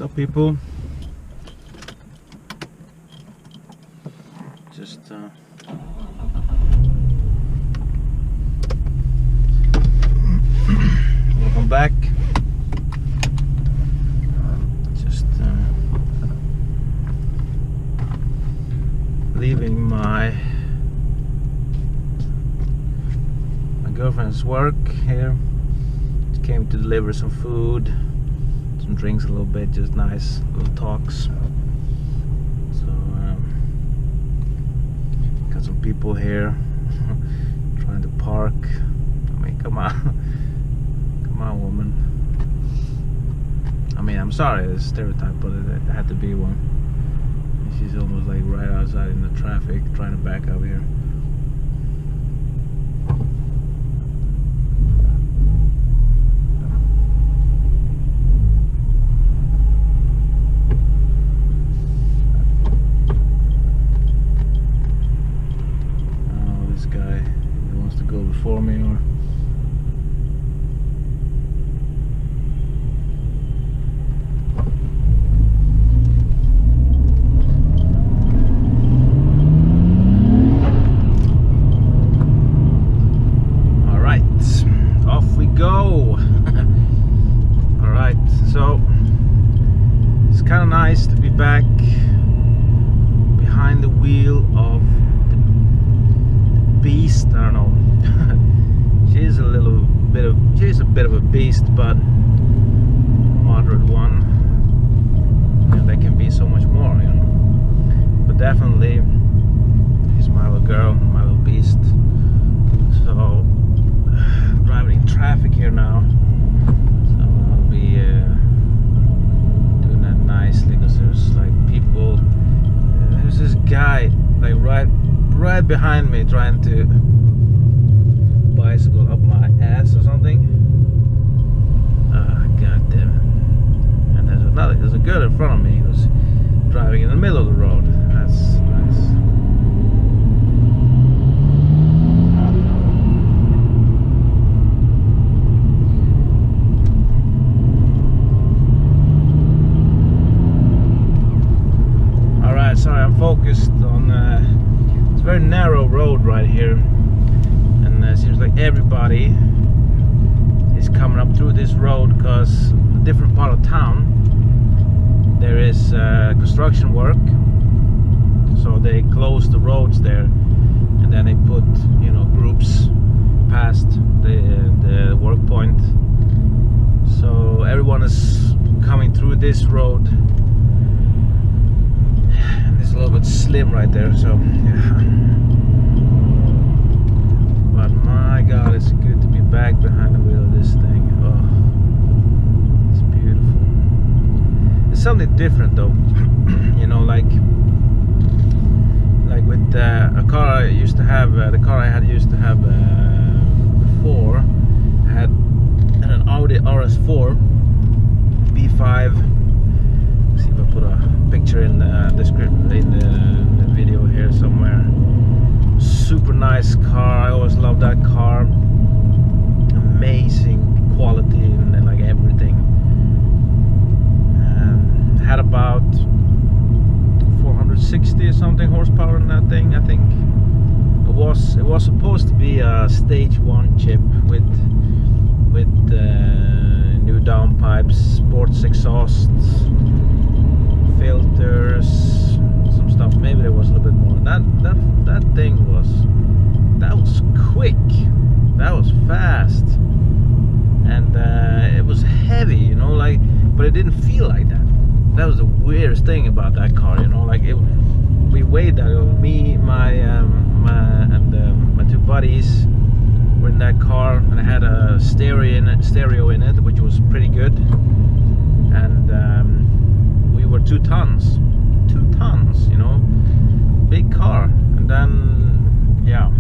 So people, just welcome back. Just leaving my girlfriend's work here. Just came to deliver some food, some drinks a little bit, just nice little talks. So got some people here trying to park. I mean, come on, come on, woman. I mean, I'm sorry, it's a stereotype, but it had to be one. She's almost like right outside in the traffic, trying to back up here. Go before me, or all right, off we go. All right, so it's kind of nice to be back behind the wheel of the beast. I don't know. She's a bit of a beast, but moderate one, and there can be so much more, you know. But definitely, she's my little girl, my little beast. So driving in traffic here now, so I'll be doing that nicely, because there's like people. There's this guy like right behind me trying to bicycle up my ass or something. God damn it. And there's a girl in front of me who's driving in the middle of the road. That's nice. Alright, sorry, I'm focused on it's a very narrow road right here. It seems like everybody is coming up through this road, because a different part of town there is construction work, so they close the roads there, and then they put, you know, groups past the work point. So everyone is coming through this road, and it's a little bit slim right there, so yeah. But my God, it's good to be back behind the wheel of this thing. Oh, it's beautiful. It's something different though. You know, like with a car I used to have, the car I used to have before, I had an Audi RS4 B5. Let's see if I put a picture in the description, in the video here somewhere. Super nice car. I always loved that car. Amazing quality and like everything. Had about 460 or something horsepower in that thing. I think it was supposed to be a stage 1 chip with new downpipes, sports exhausts, filters, some stuff. Maybe there was a little bit more. That thing was quick. That was fast, and it was heavy, you know, like, but it didn't feel like that. That was the weirdest thing about that car, you know, like we weighed that. It was me, my two buddies were in that car, and I had a stereo in it, which was pretty good, and we were 2 tons, you know, big car. And then yeah,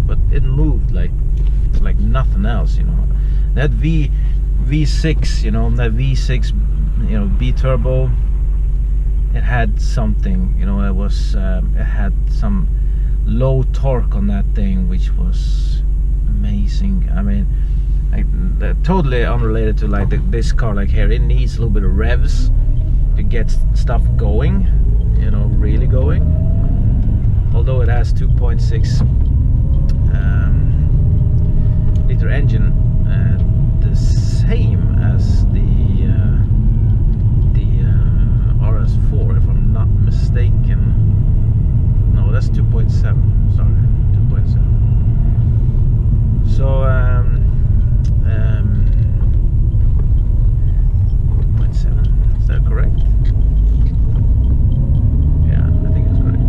but it moved like nothing else, you know. That V6, you know, that V6, you know, B turbo, it had something, you know. It had some low torque on that thing, which was amazing. I mean, like totally unrelated to like this car. Like here, it needs a little bit of revs to get stuff going, you know, really going. Although it has 2.6 liter engine, the same as the RS4, if I'm not mistaken. No, that's 2.7. Sorry, 2.7. So 2.7. Is that correct? Yeah, I think it's correct.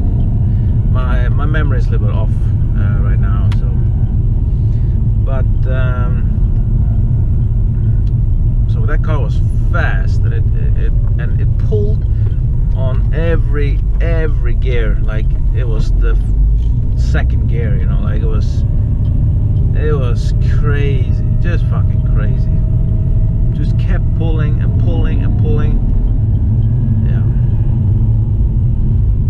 My memory is a little bit off right now. So, but so that car was fast, and it pulled on every gear, like it was the second gear, you know, like it was crazy, just fucking crazy. Just kept pulling and pulling and pulling. Yeah.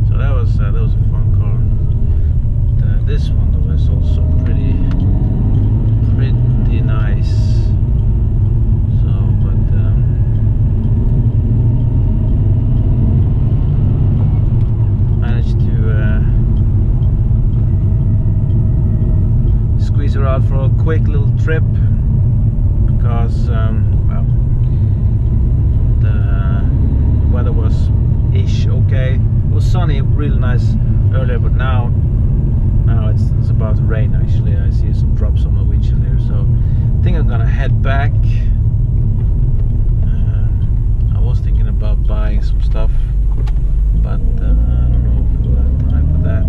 So that was a fun car. This one though is also pretty nice. Squeeze her out for a quick little trip because well, the weather was ish okay. It was sunny, really nice earlier, but now it's about to rain. Actually, I see some drops on my windshield here, so I think I'm gonna head back. I was thinking about buying some stuff, but I don't know if we'll have time for that.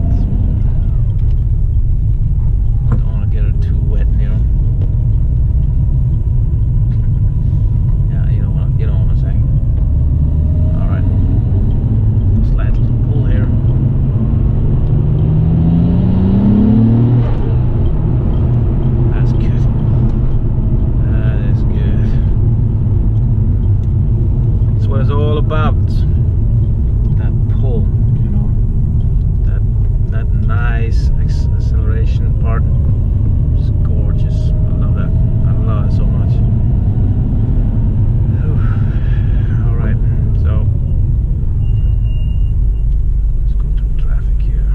Get it too wet, you know. Yeah, you know what I'm saying. All right, slight little pull here. That's good. That is good. That's what it's all about. That pull, you know. That nice acceleration part. Gorgeous. I love that. I love it so much. Alright, so let's go through traffic here.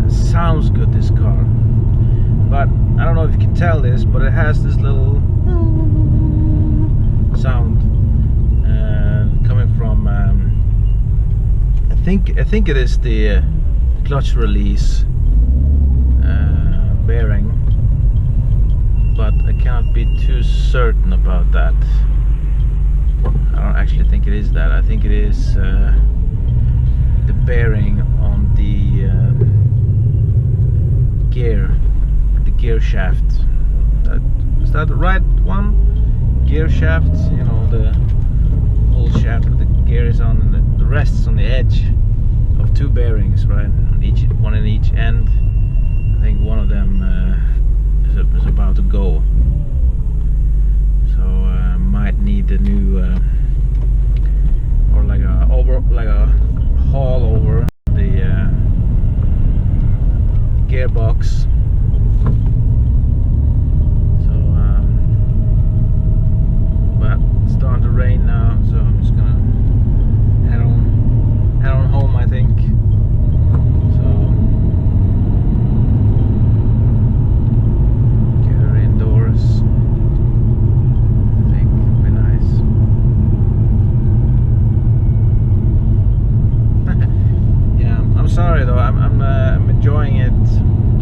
It sounds good, this car. But I don't know if you can tell this, but it has this little sound coming from I think it is the clutch release bearing, but I cannot be too certain about that. I don't actually think it is that. I think it is the bearing on the gear shaft. Is that the right one? Gear shaft, you know, the whole shaft with the gear is on, and the rest is on the edge of two bearings, right? One in each end. I think one of them is about to go. So might need a new or like a haul over the gearbox. Starting to rain now, so I'm just gonna head on home, I think. So get her indoors. I think it'll be nice. Yeah, I'm sorry though. I'm enjoying it.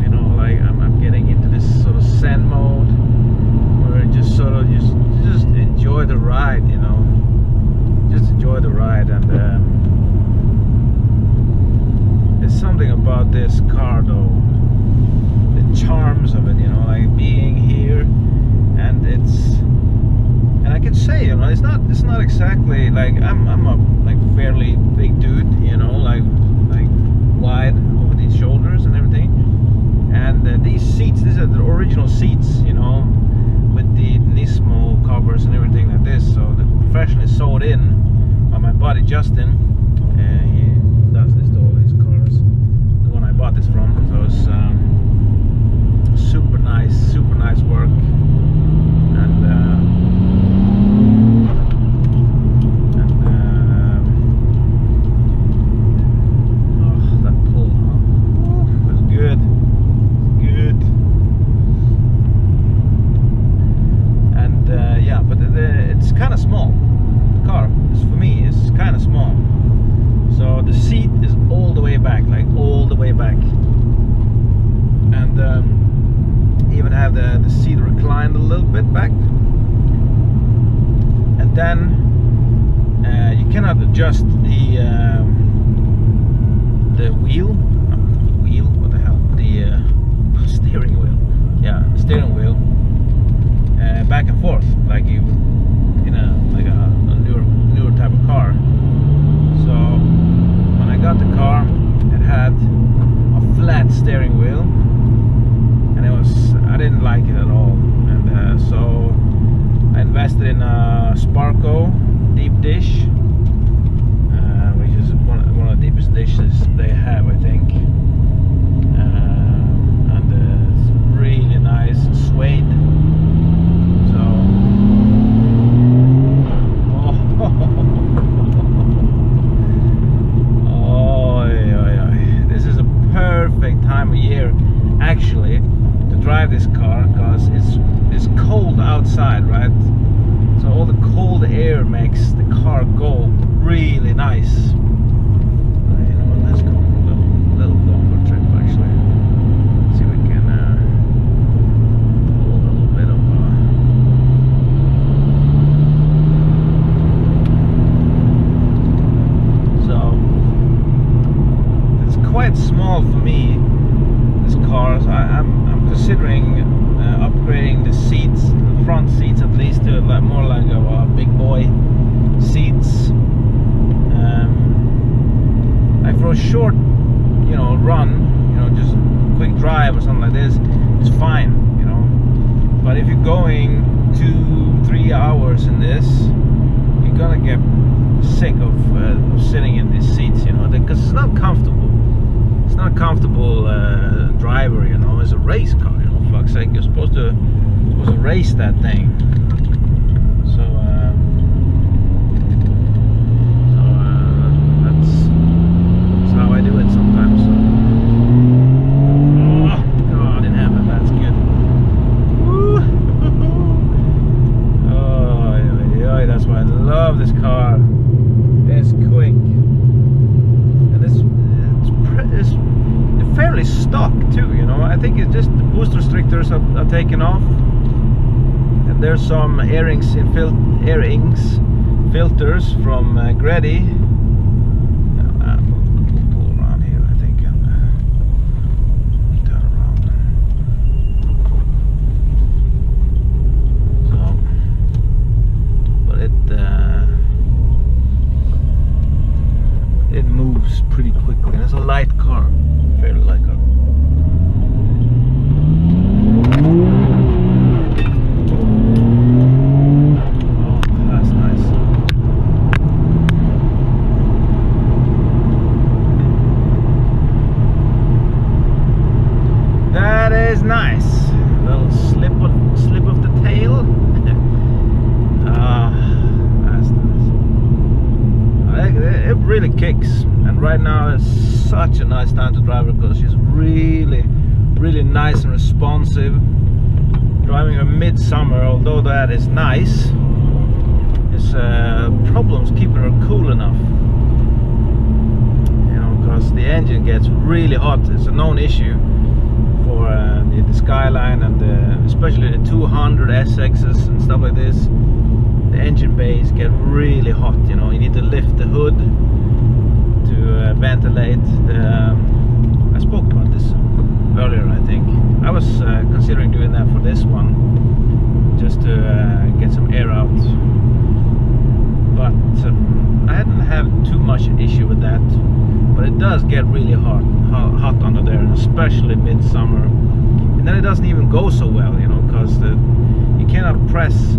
You know, like I'm getting into this sort of zen mode where it just sort of just enjoy the ride, you know. Just enjoy the ride, and there's something about this car though, the charms of it, you know, like being here, and I can say, you know, it's not exactly like I'm a like fairly big dude, you know, like wide over these shoulders and everything, and these seats, these are the original seats, you know, with the Nismo little bit back, and then you cannot adjust the wheel. What the hell? The steering wheel. Yeah, steering wheel. Back and forth, like you in a newer type of car. So when I got the car, it had a flat steering wheel, and I didn't like it at all. And so I invested in a Sparco deep dish, which is one of the deepest dishes they have, I think. And it's really nice, suede. This is a perfect time of year actually to drive this car, because it's cold outside, right? So all the cold air makes the car go really nice. You know what, let's go a little longer trip actually. See if we can pull a little bit of quite small for me, this car. So I'm considering upgrading the seats, the front seats at least, to more like a big boy seats. Like for a short, run, just quick drive or something like this, it's fine, But if you're going 2-3 hours in this, you're gonna get sick of sitting in these seats, because it's not comfortable. It's not a comfortable driver, It's a race car, for fuck's sake. You're supposed to race that thing. So that's how I do it sometimes. Oh God in heaven, that's good. Woo! Oh, that's why I love this car. It's quick. It's fairly stock too, I think it's just the boost restrictors are taken off, and there's some filters from Grady. We'll pull around here, I think, and turn around. So, but it moves pretty quickly, and it's a light car, fairly light car. Oh, that's nice. That is nice. A little slip of the tail. That's nice. It really kicks, and right now it's such a nice time to drive her, because she's really nice and responsive. Driving her midsummer, although that is nice, it's problems keeping her cool enough, because the engine gets really hot. It's a known issue for the Skyline, and especially the 200 SXs and stuff like this. The engine bays get really hot, you need to lift the hood to ventilate the, I spoke about this earlier, I think. I was considering doing that for this one, just to get some air out, but I hadn't had too much issue with that. But it does get really hot under there, and especially midsummer, and then it doesn't even go so well, because you cannot press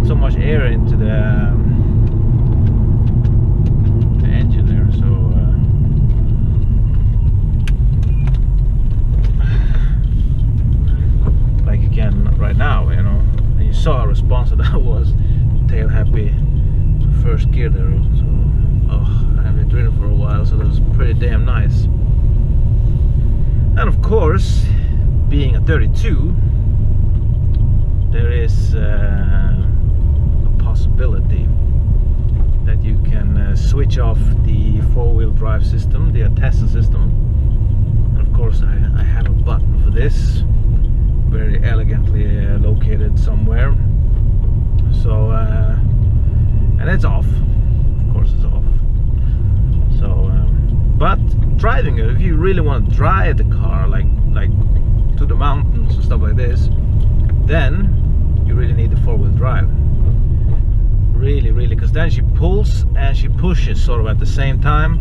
so much air into the engine there, so like you can right now, and you saw how responsive that was. Tail happy first gear there, so I haven't driven for a while, so that was pretty damn nice. And of course, being a 32, there is a possibility that you can switch off the four-wheel drive system, the Tesla system. And of course I have a button for this, very elegantly located it somewhere. So and it's off, of course it's off. So but driving it, if you really want to drive the car like to the mountains and stuff like this, then you really need the four-wheel drive. Really, because then she pulls and she pushes sort of at the same time,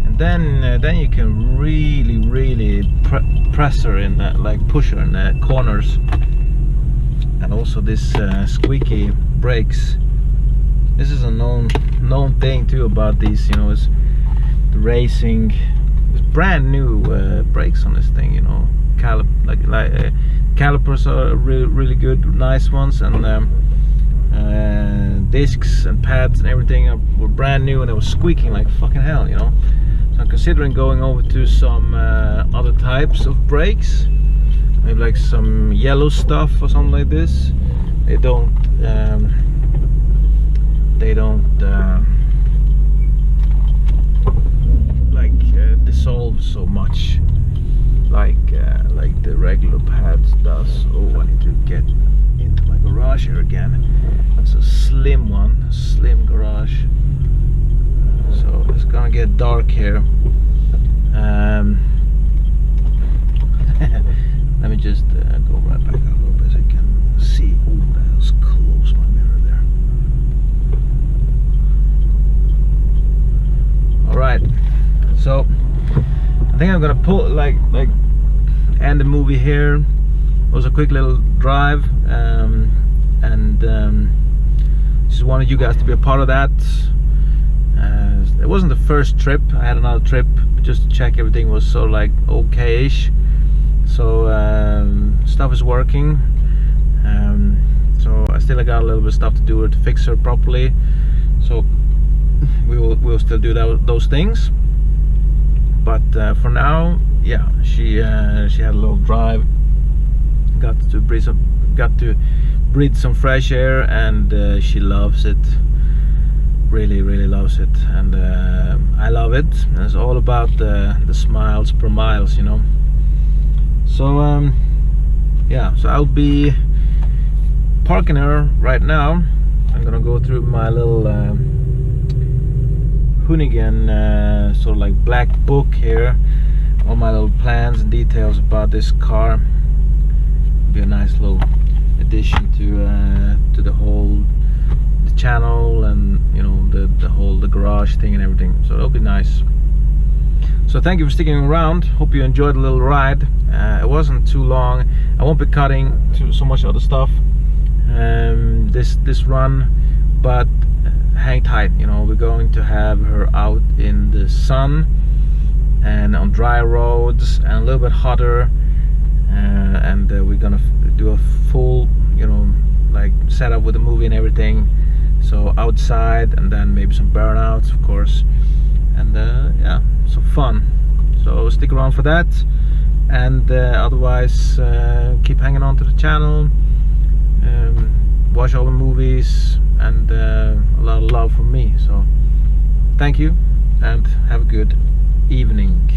and then you can really press her in like push her in the corners. And also this squeaky brakes. This is a known thing too about these, you know, is the racing. It's brand new brakes on this thing, you know. Calipers are really good, nice ones, and discs and pads and everything were brand new, and they were squeaking like fucking hell, you know. So I'm considering going over to some other types of brakes, maybe like some yellow stuff or something like this. They don't dissolve so much like the regular pads does. Oh, I need to get into my garage here again. It's a slim one, slim garage. So it's gonna get dark here. Let me just go right back a little bit so you can see. Oh, that was close, my mirror there. Alright, so I think I'm gonna pull end the movie here. It was a quick little drive, and just wanted you guys to be a part of that. It wasn't the first trip. I had another trip just to check everything was sort of like okay-ish. So stuff is working. So I still got a little bit of stuff to do to fix her properly. So we'll still do those things. But for now, yeah, she had a little drive. Got to breathe some fresh air, and she loves it. Really loves it, and I love it. And it's all about the smiles per miles, you know. So yeah, so I'll be parking her right now. I'm gonna go through my little Hoonigan sort of like black book here, all my little plans and details about this car. It'll be a nice little addition to the whole channel, and you know, the garage thing and everything. So it'll be nice. So thank you for sticking around. Hope you enjoyed the little ride. It wasn't too long. I won't be cutting to so much other stuff this run, but hang tight. You know, we're going to have her out in the sun and on dry roads and a little bit hotter, and we're gonna do a full, you know, like setup with the movie and everything. So outside, and then maybe some burnouts, of course, and yeah, some fun. So stick around for that, and otherwise keep hanging on to the channel, watch all the movies, and a lot of love from me. So thank you, and have a good evening.